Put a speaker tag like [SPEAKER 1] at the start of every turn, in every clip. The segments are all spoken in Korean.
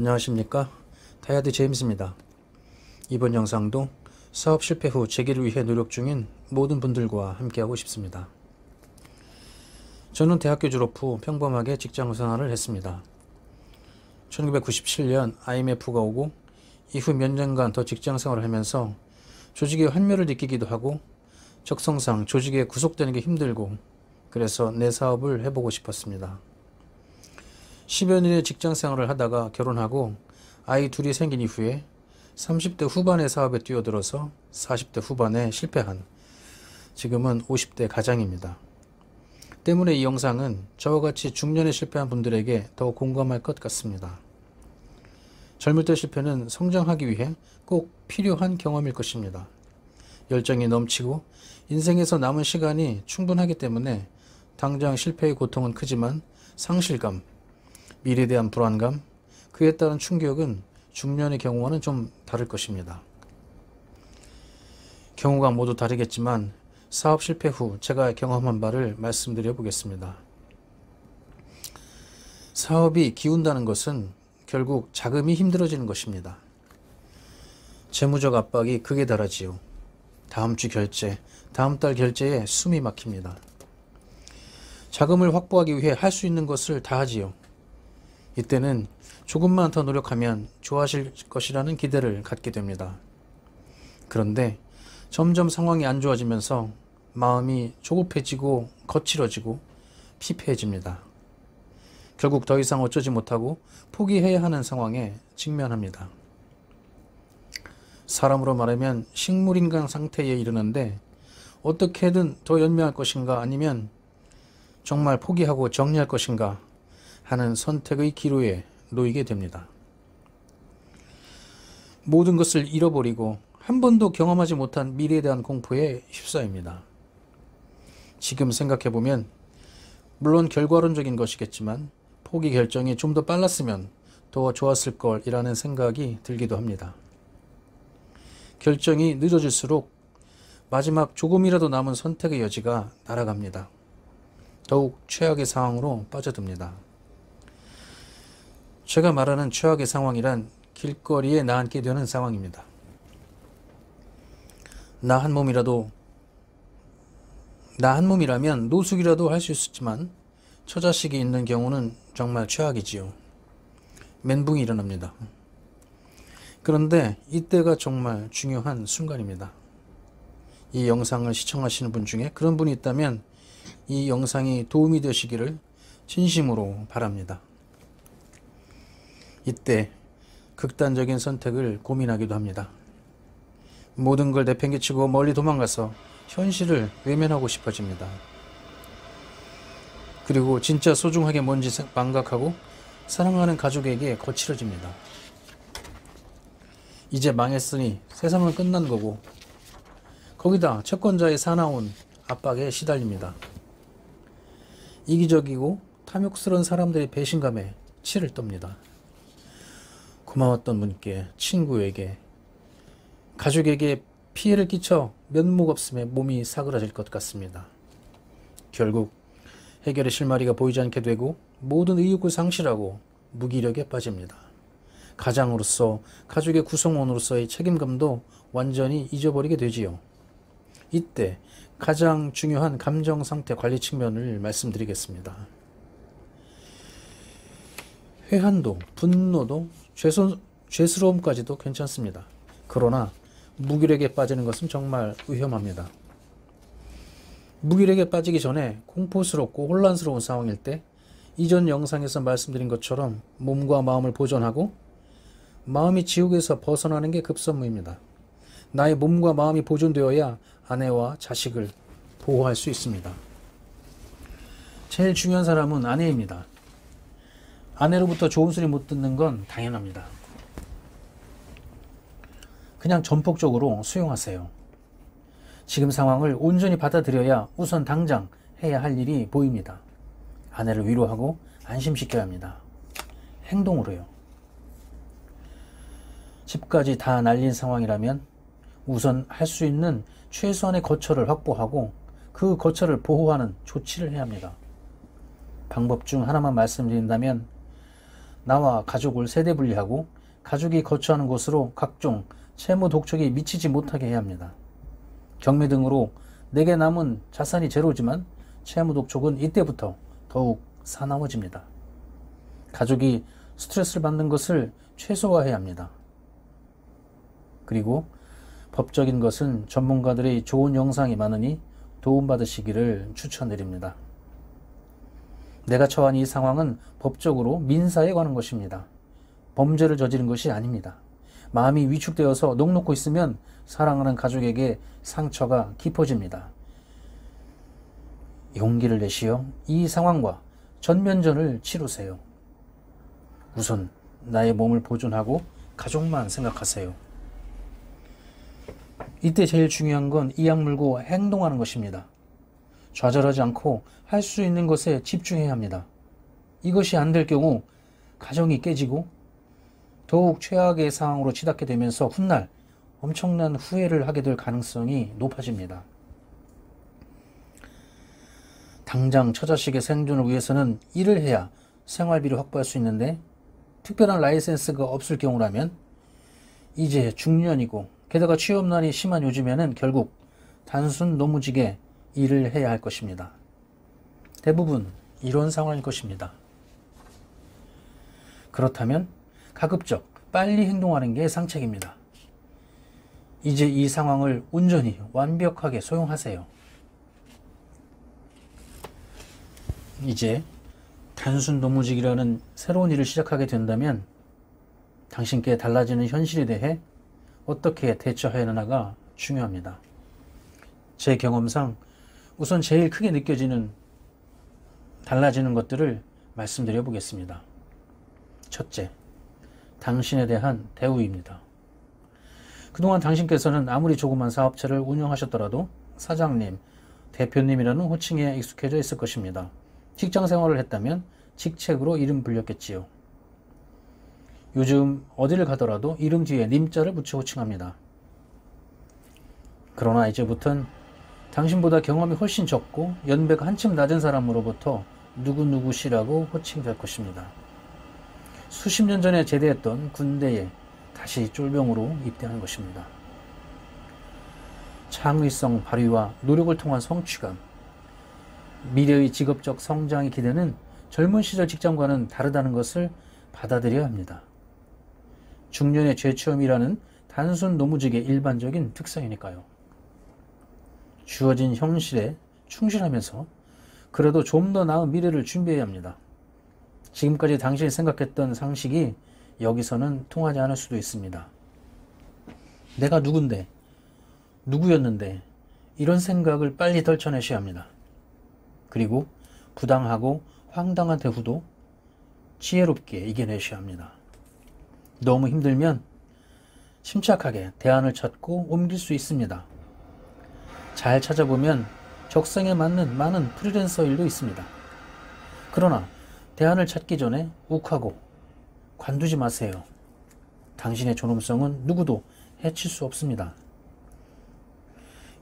[SPEAKER 1] 안녕하십니까, 다이아드 제임스입니다. 이번 영상도 사업 실패 후 재기를 위해 노력 중인 모든 분들과 함께하고 싶습니다. 저는 대학교 졸업 후 평범하게 직장 생활을 했습니다. 1997년 IMF가 오고 이후 몇 년간 더 직장 생활을 하면서 조직의 환멸을 느끼기도 하고 적성상 조직에 구속되는 게 힘들고, 그래서 내 사업을 해보고 싶었습니다. 10여 년의 직장 생활을 하다가 결혼하고 아이 둘이 생긴 이후에 30대 후반의 사업에 뛰어들어서 40대 후반에 실패한, 지금은 50대 가장입니다. 때문에 이 영상은 저와 같이 중년에 실패한 분들에게 더 공감할 것 같습니다. 젊을 때 실패는 성장하기 위해 꼭 필요한 경험일 것입니다. 열정이 넘치고 인생에서 남은 시간이 충분하기 때문에 당장 실패의 고통은 크지만 상실감, 미래에 대한 불안감, 그에 따른 충격은 중년의 경우와는 좀 다를 것입니다. 경우가 모두 다르겠지만 사업 실패 후 제가 경험한 바를 말씀드려 보겠습니다. 사업이 기운다는 것은 결국 자금이 힘들어지는 것입니다. 재무적 압박이 극에 달하지요. 다음 주 결제, 다음 달 결제에 숨이 막힙니다. 자금을 확보하기 위해 할 수 있는 것을 다 하지요. 이때는 조금만 더 노력하면 좋아질 것이라는 기대를 갖게 됩니다. 그런데 점점 상황이 안 좋아지면서 마음이 조급해지고 거칠어지고 피폐해집니다. 결국 더 이상 어쩌지 못하고 포기해야 하는 상황에 직면합니다. 사람으로 말하면 식물인간 상태에 이르는데 어떻게든 더 연명할 것인가, 아니면 정말 포기하고 정리할 것인가 하는 선택의 기로에 놓이게 됩니다. 모든 것을 잃어버리고 한 번도 경험하지 못한 미래에 대한 공포에 휩싸입니다. 지금 생각해보면 물론 결과론적인 것이겠지만 포기 결정이 좀 더 빨랐으면 더 좋았을 걸이라는 생각이 들기도 합니다. 결정이 늦어질수록 마지막 조금이라도 남은 선택의 여지가 날아갑니다. 더욱 최악의 상황으로 빠져듭니다. 제가 말하는 최악의 상황이란 길거리에 나앉게 되는 상황입니다. 나 한 몸이라면 노숙이라도 할 수 있었지만 처자식이 있는 경우는 정말 최악이지요. 멘붕이 일어납니다. 그런데 이때가 정말 중요한 순간입니다. 이 영상을 시청하시는 분 중에 그런 분이 있다면 이 영상이 도움이 되시기를 진심으로 바랍니다. 이때 극단적인 선택을 고민하기도 합니다. 모든 걸 내팽개치고 멀리 도망가서 현실을 외면하고 싶어집니다. 그리고 진짜 소중하게 뭔지 망각하고 사랑하는 가족에게 거칠어집니다. 이제 망했으니 세상은 끝난 거고, 거기다 채권자의 사나운 압박에 시달립니다. 이기적이고 탐욕스러운 사람들의 배신감에 치를 떱니다. 고마웠던 분께, 친구에게, 가족에게 피해를 끼쳐 면목 없음에 몸이 사그라질 것 같습니다. 결국 해결의 실마리가 보이지 않게 되고 모든 의욕을 상실하고 무기력에 빠집니다. 가장으로서, 가족의 구성원으로서의 책임감도 완전히 잊어버리게 되지요. 이때 가장 중요한 감정 상태 관리 측면을 말씀드리겠습니다. 회한도, 분노도, 죄스러움까지도 괜찮습니다. 그러나 무기력에 빠지는 것은 정말 위험합니다. 무기력에 빠지기 전에 공포스럽고 혼란스러운 상황일 때 이전 영상에서 말씀드린 것처럼 몸과 마음을 보존하고 마음이 지옥에서 벗어나는 게 급선무입니다. 나의 몸과 마음이 보존되어야 아내와 자식을 보호할 수 있습니다. 제일 중요한 사람은 아내입니다. 아내로부터 좋은 소리 못 듣는 건 당연합니다. 그냥 전폭적으로 수용하세요. 지금 상황을 온전히 받아들여야 우선 당장 해야 할 일이 보입니다. 아내를 위로하고 안심시켜야 합니다. 행동으로요. 집까지 다 날린 상황이라면 우선 할 수 있는 최소한의 거처를 확보하고 그 거처를 보호하는 조치를 해야 합니다. 방법 중 하나만 말씀드린다면 나와 가족을 세대 분리하고 가족이 거처하는 곳으로 각종 채무 독촉이 미치지 못하게 해야 합니다. 경매 등으로 내게 남은 자산이 제로지만 채무 독촉은 이때부터 더욱 사나워집니다. 가족이 스트레스를 받는 것을 최소화해야 합니다. 그리고 법적인 것은 전문가들의 좋은 영상이 많으니 도움받으시기를 추천드립니다. 내가 처한 이 상황은 법적으로 민사에 관한 것입니다. 범죄를 저지른 것이 아닙니다. 마음이 위축되어서 넋놓고 있으면 사랑하는 가족에게 상처가 깊어집니다. 용기를 내시어 이 상황과 전면전을 치르세요. 우선 나의 몸을 보존하고 가족만 생각하세요. 이때 제일 중요한 건 이 약물고 행동하는 것입니다. 좌절하지 않고 할 수 있는 것에 집중해야 합니다. 이것이 안 될 경우 가정이 깨지고 더욱 최악의 상황으로 치닫게 되면서 훗날 엄청난 후회를 하게 될 가능성이 높아집니다. 당장 처자식의 생존을 위해서는 일을 해야 생활비를 확보할 수 있는데 특별한 라이센스가 없을 경우라면 이제 중년이고 게다가 취업난이 심한 요즘에는 결국 단순 노무직에 일을 해야 할 것입니다. 대부분 이런 상황일 것입니다. 그렇다면 가급적 빨리 행동하는 게 상책입니다. 이제 이 상황을 온전히 완벽하게 소용하세요. 이제 단순 노무직이라는 새로운 일을 시작하게 된다면 당신께 달라지는 현실에 대해 어떻게 대처하느냐가 중요합니다. 제 경험상 우선 제일 크게 느껴지는 달라지는 것들을 말씀드려 보겠습니다. 첫째, 당신에 대한 대우입니다. 그동안 당신께서는 아무리 조그만 사업체를 운영하셨더라도 사장님, 대표님이라는 호칭에 익숙해져 있을 것입니다. 직장 생활을 했다면 직책으로 이름 불렸겠지요. 요즘 어디를 가더라도 이름 뒤에 님자를 붙여 호칭합니다. 그러나 이제부턴 당신보다 경험이 훨씬 적고 연배가 한층 낮은 사람으로부터 누구누구시라고 호칭될 것입니다. 수십 년 전에 제대했던 군대에 다시 쫄병으로 입대하는 것입니다. 창의성 발휘와 노력을 통한 성취감, 미래의 직업적 성장의 기대는 젊은 시절 직장과는 다르다는 것을 받아들여야 합니다. 중년의 재취업이라는 단순 노무직의 일반적인 특성이니까요. 주어진 현실에 충실하면서 그래도 좀 더 나은 미래를 준비해야 합니다. 지금까지 당신이 생각했던 상식이 여기서는 통하지 않을 수도 있습니다. 내가 누군데, 누구였는데 이런 생각을 빨리 떨쳐내셔야 합니다. 그리고 부당하고 황당한 대우도 지혜롭게 이겨내셔야 합니다. 너무 힘들면 침착하게 대안을 찾고 옮길 수 있습니다. 잘 찾아보면 적성에 맞는 많은 프리랜서 일도 있습니다. 그러나 대안을 찾기 전에 욱하고 관두지 마세요. 당신의 존엄성은 누구도 해칠 수 없습니다.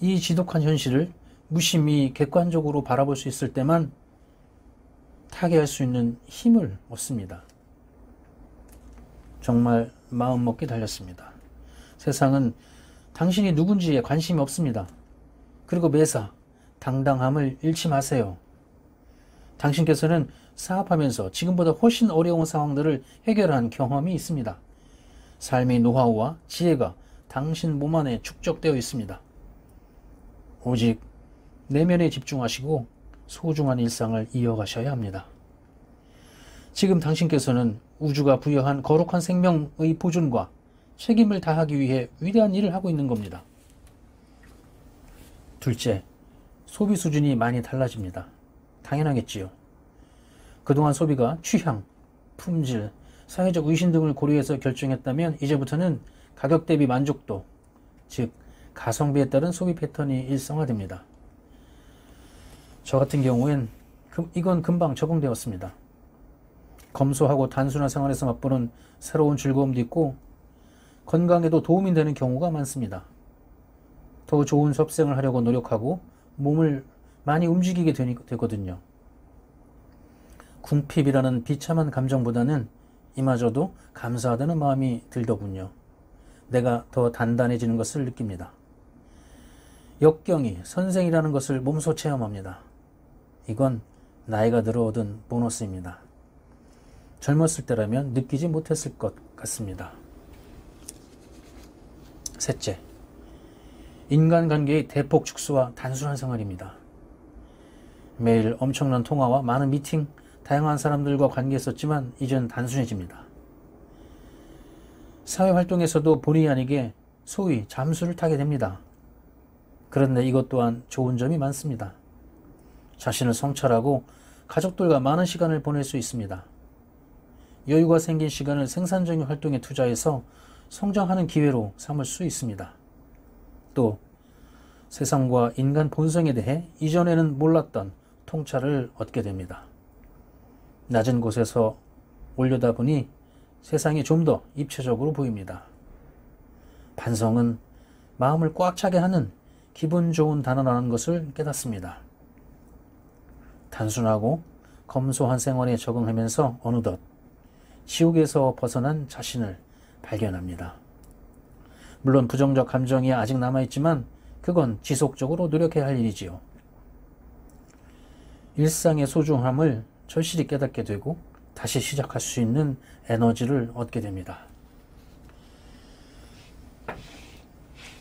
[SPEAKER 1] 이 지독한 현실을 무심히 객관적으로 바라볼 수 있을 때만 타개할 수 있는 힘을 얻습니다. 정말 마음먹기 달렸습니다. 세상은 당신이 누군지에 관심이 없습니다. 그리고 매사 당당함을 잃지 마세요. 당신께서는 사업하면서 지금보다 훨씬 어려운 상황들을 해결한 경험이 있습니다. 삶의 노하우와 지혜가 당신 몸 안에 축적되어 있습니다. 오직 내면에 집중하시고 소중한 일상을 이어가셔야 합니다. 지금 당신께서는 우주가 부여한 거룩한 생명의 보존과 책임을 다하기 위해 위대한 일을 하고 있는 겁니다. 둘째, 소비 수준이 많이 달라집니다. 당연하겠지요. 그동안 소비가 취향, 품질, 사회적 의신 등을 고려해서 결정했다면 이제부터는 가격 대비 만족도, 즉 가성비에 따른 소비 패턴이 일상화됩니다. 저 같은 경우엔 이건 금방 적응되었습니다. 검소하고 단순한 생활에서 맛보는 새로운 즐거움도 있고 건강에도 도움이 되는 경우가 많습니다. 더 좋은 섭생을 하려고 노력하고 몸을 많이 움직이게 되거든요. 궁핍이라는 비참한 감정보다는 이마저도 감사하다는 마음이 들더군요. 내가 더 단단해지는 것을 느낍니다. 역경이 선생이라는 것을 몸소 체험합니다. 이건 나이가 들어 얻은 보너스입니다. 젊었을 때라면 느끼지 못했을 것 같습니다. 셋째, 인간관계의 대폭 축소와 단순한 생활입니다. 매일 엄청난 통화와 많은 미팅, 다양한 사람들과 관계했었지만 이젠 단순해집니다. 사회활동에서도 본의 아니게 소위 잠수를 타게 됩니다. 그런데 이것 또한 좋은 점이 많습니다. 자신을 성찰하고 가족들과 많은 시간을 보낼 수 있습니다. 여유가 생긴 시간을 생산적인 활동에 투자해서 성장하는 기회로 삼을 수 있습니다. 또 세상과 인간 본성에 대해 이전에는 몰랐던 통찰을 얻게 됩니다. 낮은 곳에서 올려다보니 세상이 좀 더 입체적으로 보입니다. 반성은 마음을 꽉 차게 하는 기분 좋은 단어라는 것을 깨닫습니다. 단순하고 검소한 생활에 적응하면서 어느덧 지옥에서 벗어난 자신을 발견합니다. 물론 부정적 감정이 아직 남아있지만 그건 지속적으로 노력해야 할 일이지요. 일상의 소중함을 절실히 깨닫게 되고 다시 시작할 수 있는 에너지를 얻게 됩니다.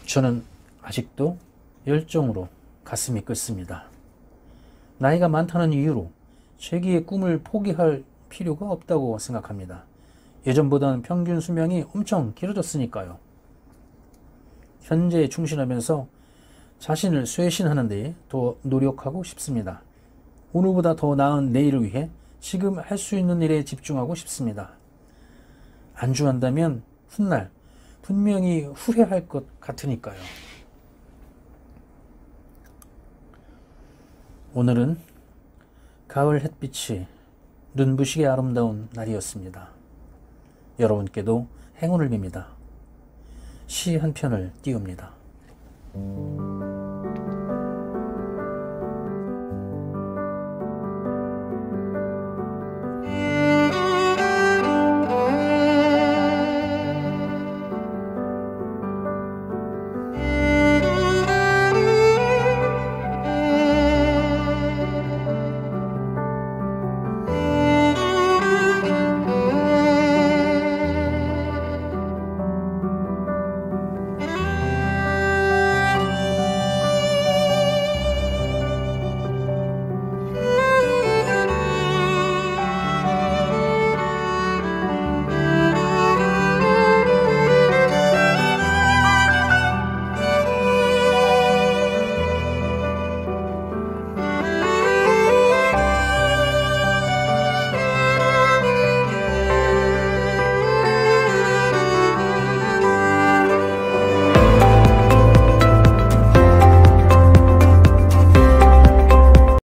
[SPEAKER 1] 저는 아직도 열정으로 가슴이 끓습니다. 나이가 많다는 이유로 재기의 꿈을 포기할 필요가 없다고 생각합니다. 예전보다는 평균 수명이 엄청 길어졌으니까요. 현재에 충실하면서 자신을 쇄신하는 데 더 노력하고 싶습니다. 오늘보다 더 나은 내일을 위해 지금 할 수 있는 일에 집중하고 싶습니다. 안주한다면 훗날 분명히 후회할 것 같으니까요. 오늘은 가을 햇빛이 눈부시게 아름다운 날이었습니다. 여러분께도 행운을 빕니다. 시 한 편을 띄웁니다.